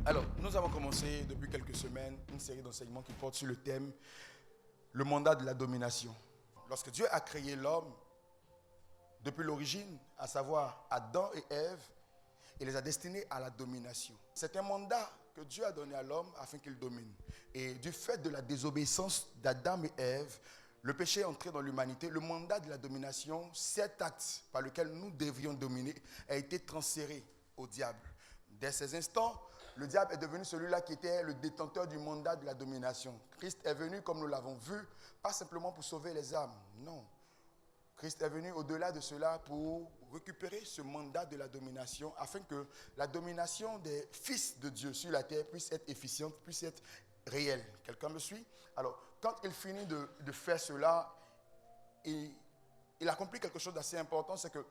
Alors, nous avons commencé depuis quelques semaines une série d'enseignements qui porte sur le thème le mandat de la domination. Lorsque Dieu a créé l'homme, depuis l'origine, à savoir Adam et Ève, il les a destinés à la domination. C'est un mandat que Dieu a donné à l'homme afin qu'il domine. Et du fait de la désobéissance d'Adam et Ève, le péché est entré dans l'humanité. Le mandat de la domination, cet acte par lequel nous devrions dominer, a été transféré au diable. Dès ces instants, le diable est devenu celui-là qui était le détenteur du mandat de la domination. Christ est venu, comme nous l'avons vu, pas simplement pour sauver les âmes, non. Christ est venu au-delà de cela pour récupérer ce mandat de la domination afin que la domination des fils de Dieu sur la terre puisse être efficiente, puisse être réelle. Quelqu'un me suit? Alors, quand il finit de faire cela, il accomplit quelque chose d'assez important, c'est que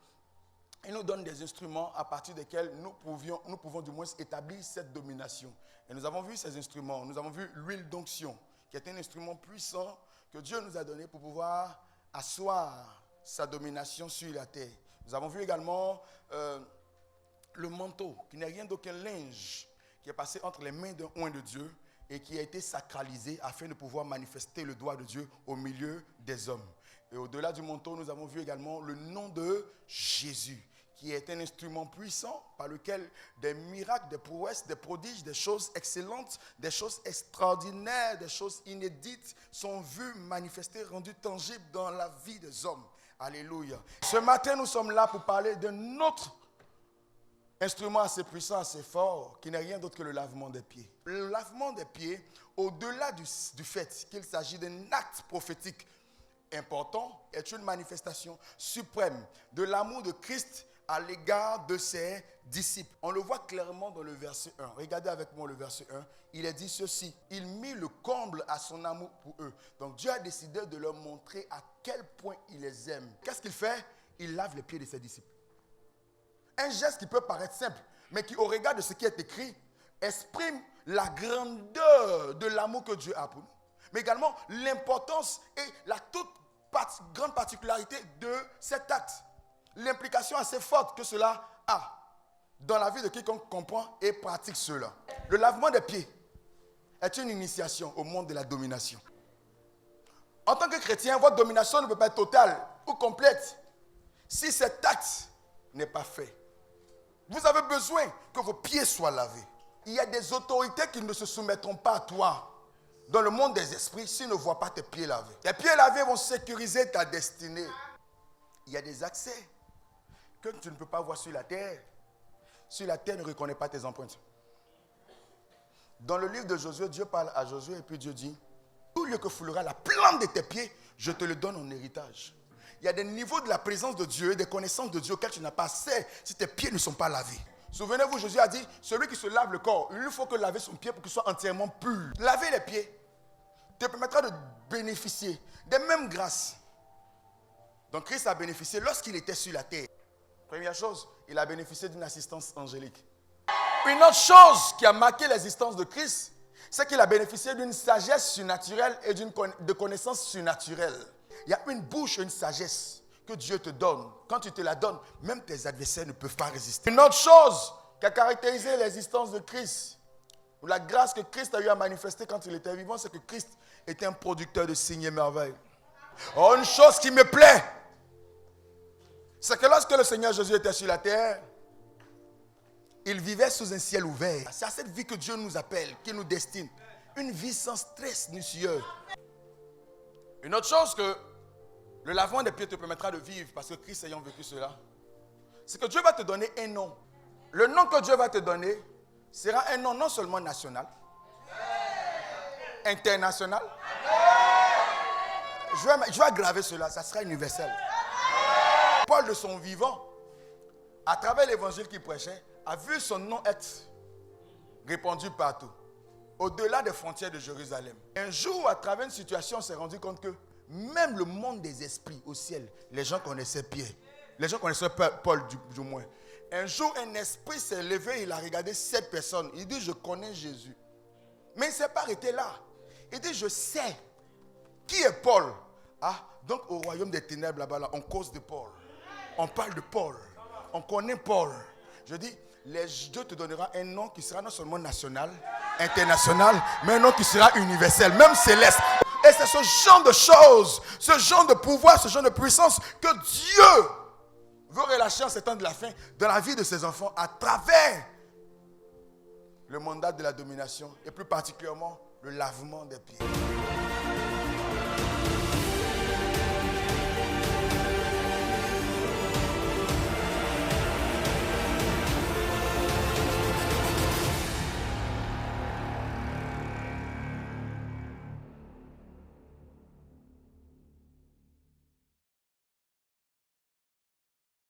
il nous donne des instruments à partir desquels nous pouvons du moins établir cette domination. Et nous avons vu ces instruments. Nous avons vu l'huile d'onction, qui est un instrument puissant que Dieu nous a donné pour pouvoir asseoir sa domination sur la terre. Nous avons vu également le manteau, qui n'est rien d'aucun linge, qui est passé entre les mains d'un oint de Dieu et qui a été sacralisé afin de pouvoir manifester le doigt de Dieu au milieu des hommes. Et au-delà du manteau, nous avons vu également le nom de Jésus, qui est un instrument puissant par lequel des miracles, des prouesses, des prodiges, des choses excellentes, des choses extraordinaires, des choses inédites sont vues, manifestées, rendues tangibles dans la vie des hommes. Alléluia. Ce matin, nous sommes là pour parler d'un autre instrument assez puissant, assez fort, qui n'est rien d'autre que le lavement des pieds. Le lavement des pieds, au-delà du fait qu'il s'agit d'un acte prophétique important, est une manifestation suprême de l'amour de Christ à l'égard de ses disciples. On le voit clairement dans le verset 1. Regardez avec moi le verset 1. Il est dit ceci: il mit le comble à son amour pour eux. Donc Dieu a décidé de leur montrer à quel point il les aime. Qu'est-ce qu'il fait? Il lave les pieds de ses disciples. Un geste qui peut paraître simple, mais qui, au regard de ce qui est écrit, exprime la grandeur de l'amour que Dieu a pour nous. Mais également l'importance et la toute grande particularité de cet acte. L'implication assez forte que cela a dans la vie de quiconque comprend et pratique cela. Le lavement des pieds est une initiation au monde de la domination. En tant que chrétien, votre domination ne peut pas être totale ou complète si cet acte n'est pas fait. Vous avez besoin que vos pieds soient lavés. Il y a des autorités qui ne se soumettront pas à toi dans le monde des esprits s'ils ne voient pas tes pieds lavés. Tes pieds lavés vont sécuriser ta destinée. Il y a des accès que tu ne peux pas voir sur la terre. Sur la terre ne reconnaît pas tes empreintes. Dans le livre de Josué, Dieu parle à Josué et puis Dieu dit: tout lieu que foulera la plante de tes pieds, je te le donne en héritage. Il y a des niveaux de la présence de Dieu, des connaissances de Dieu auxquelles tu n'as pas accès si tes pieds ne sont pas lavés. Souvenez-vous, Jésus a dit: celui qui se lave le corps, il faut que laver son pied pour qu'il soit entièrement pur. Laver les pieds te permettra de bénéficier des mêmes grâces dont Christ a bénéficié lorsqu'il était sur la terre. Première chose, il a bénéficié d'une assistance angélique. Une autre chose qui a marqué l'existence de Christ, c'est qu'il a bénéficié d'une sagesse surnaturelle et de connaissances surnaturelles. Il y a une bouche, une sagesse que Dieu te donne. Quand tu te la donnes, même tes adversaires ne peuvent pas résister. Une autre chose qui a caractérisé l'existence de Christ, ou la grâce que Christ a eu à manifester quand il était vivant, c'est que Christ était un producteur de signes et merveilles. Oh, une chose qui me plaît, c'est que lorsque le Seigneur Jésus était sur la terre, il vivait sous un ciel ouvert. C'est à cette vie que Dieu nous appelle, qu'il nous destine. Une vie sans stress ni sueur. Une autre chose que le lavement des pieds te permettra de vivre, parce que Christ ayant vécu cela, c'est que Dieu va te donner un nom. Le nom que Dieu va te donner sera un nom non seulement national, international. Je vais aggraver cela, ça sera universel. Paul, de son vivant, à travers l'évangile qu'il prêchait, a vu son nom être répandu partout, au-delà des frontières de Jérusalem. Un jour, à travers une situation, on s'est rendu compte que même le monde des esprits au ciel, les gens connaissaient Pierre. Les gens connaissaient Paul du moins. Un jour, un esprit s'est levé, il a regardé 7 personnes. Il dit: je connais Jésus. Mais il ne s'est pas arrêté là. Il dit: je sais qui est Paul. Ah, donc au royaume des ténèbres là-bas, là, on cause de Paul. On parle de Paul. On connaît Paul. Je dis, Dieu te donnera un nom qui sera non seulement national, international, mais un nom qui sera universel, même céleste. Et c'est ce genre de choses, ce genre de pouvoir, ce genre de puissance que Dieu veut relâcher en ces temps de la fin dans la vie de ses enfants à travers le mandat de la domination et plus particulièrement le lavement des pieds.